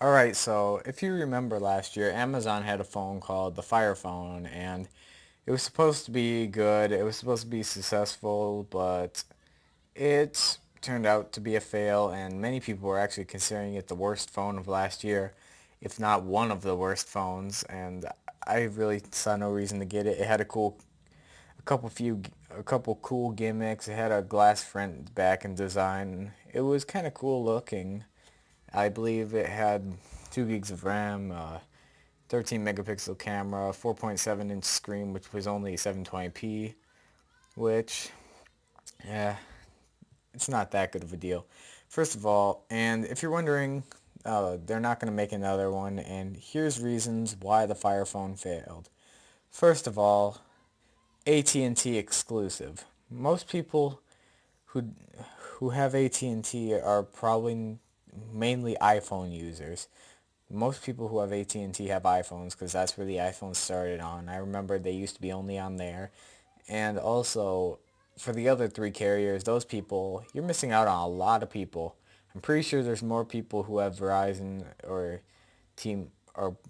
Alright, so if you remember last year, Amazon had a phone called the Fire Phone, and it was supposed to be good, it was supposed to be successful, but it turned out to be a fail, and many people were actually considering it the worst phone of last year, if not one of the worst phones, and I really saw no reason to get it. It had a couple few, a couple cool gimmicks. It had a glass front, back, and design. It was kind of cool looking. I believe it had 2 gigs of RAM, 13 megapixel camera, 4.7-inch screen, which was only 720p, which, yeah, it's not that good of a deal. First of all, and if you're wondering, they're not going to make another one, and here's reasons why the Fire Phone failed. First of all, AT&T exclusive. Most people who who have AT&T are probably mainly iPhone users. Most people who have AT&T have iPhones because that's where the iPhone started on. I remember they used to be only on there. And also, for the other three carriers, those people, you're missing out on a lot of people. I'm pretty sure there's more people who have Verizon or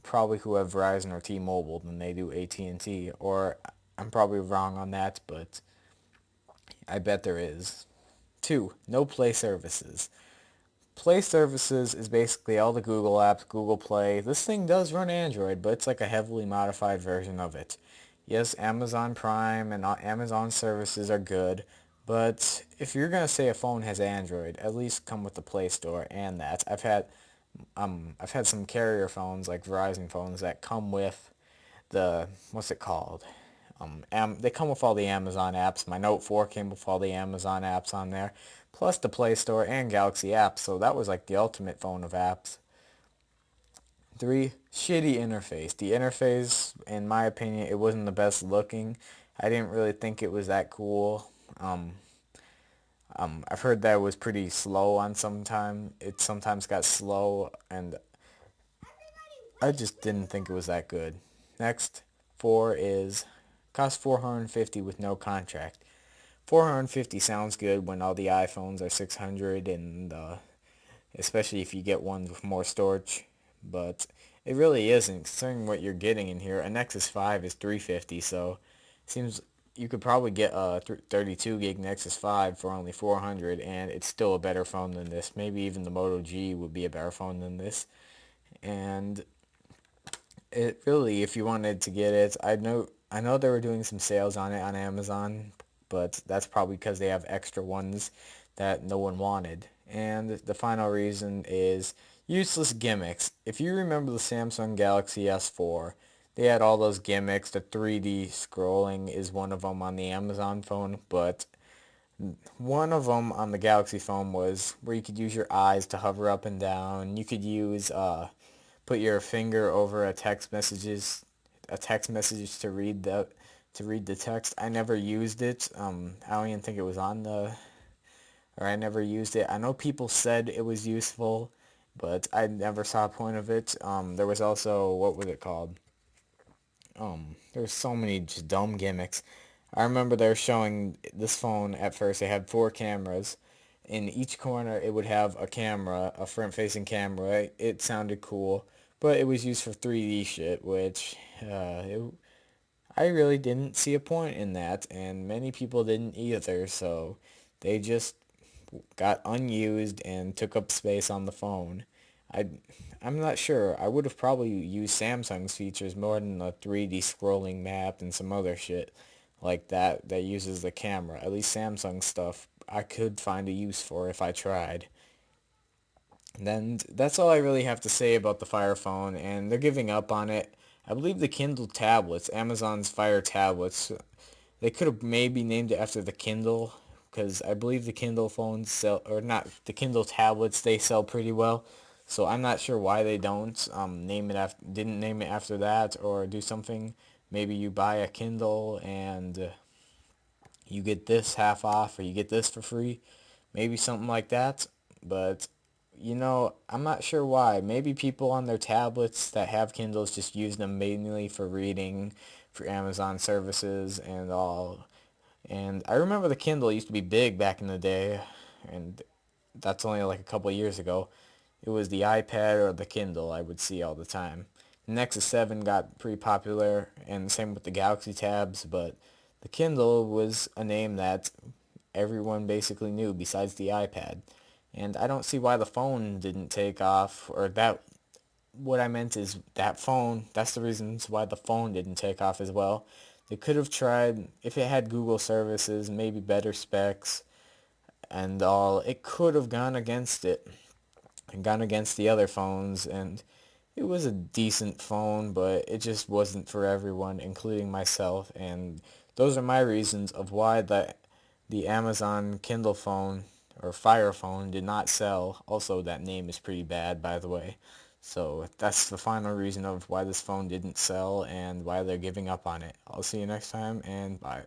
probably who have Verizon or T-Mobile than they do AT&T. Or I'm probably wrong on that, but I bet there is. Two, no Play services. Play services is basically all the Google apps, Google Play. This thing does run Android, but it's like a heavily modified version of it. Yes, Amazon Prime and Amazon services are good, but if you're gonna say a phone has Android, at least come with the Play Store and that. I've had some carrier phones like Verizon phones that come with the what's it called? They come with all the Amazon apps. My Note 4 came with all the Amazon apps on there, plus the Play Store and Galaxy apps. So that was like the ultimate phone of apps. Three, shitty interface. The interface, in my opinion, it wasn't the best looking. I didn't really think it was that cool. I've heard that it was pretty slow on sometime. It sometimes got slow, and I just didn't think it was that good. Next, four is cost 450 with no contract. 450 sounds good when all the iPhones are 600 and especially if you get one with more storage, but it really isn't considering what you're getting in here. A Nexus 5 is 350, so it seems you could probably get a 32 gig Nexus 5 for only 400 and it's still a better phone than this. Maybe even the Moto G would be a better phone than this. And it really, if you wanted to get it, I know they were doing some sales on it on Amazon, but that's probably because they have extra ones that no one wanted. And the final reason is useless gimmicks. If you remember the Samsung Galaxy S4, they had all those gimmicks. The 3D scrolling is one of them on the Amazon phone, but one of them on the Galaxy phone was where you could use your eyes to hover up and down. You could use put your finger over a text message to read the text. I never used it. I don't even think it was on the or I never used it. I know people said it was useful, but I never saw a point of it. There was also, what was it called? There's so many just dumb gimmicks. I remember they were showing this phone at first. They had four cameras. In each corner, it would have a camera, a front-facing camera. It sounded cool, but it was used for 3D shit, which I really didn't see a point in that, and many people didn't either. So they just got unused and took up space on the phone. I, I'm not sure. I would have probably used Samsung's features more than the 3D scrolling map and some other shit like that uses the camera. At least Samsung stuff I could find a use for if I tried. Then that's all I really have to say about the Fire Phone, and they're giving up on it. I believe the Kindle tablets, Amazon's Fire tablets, they could have maybe named it after the Kindle, because I believe the Kindle phones sell, or not, the Kindle tablets, they sell pretty well. So I'm not sure why they don't didn't name it after that, or do something. Maybe you buy a Kindle and you get this half off, or you get this for free. Maybe something like that. But I'm not sure why. Maybe people on their tablets that have Kindles just use them mainly for reading, for Amazon services and all. And I remember the Kindle used to be big back in the day, and that's only like a couple of years ago. it was the iPad or the Kindle I would see all the time. The Nexus 7 got pretty popular, and same with the Galaxy Tabs, but the Kindle was a name that everyone basically knew besides the iPad. And I don't see why the phone didn't take off, or that, what I meant is that phone, that's the reasons why the phone didn't take off as well. They could have tried, if it had Google services, maybe better specs and all, it could have gone against it and gone against the other phones, and it was a decent phone, but it just wasn't for everyone, including myself, and those are my reasons of why the Amazon Kindle phone or Fire phone did not sell. Also, that name is pretty bad, by the way. So that's the final reason of why this phone didn't sell and why they're giving up on it. I'll see you next time, and bye.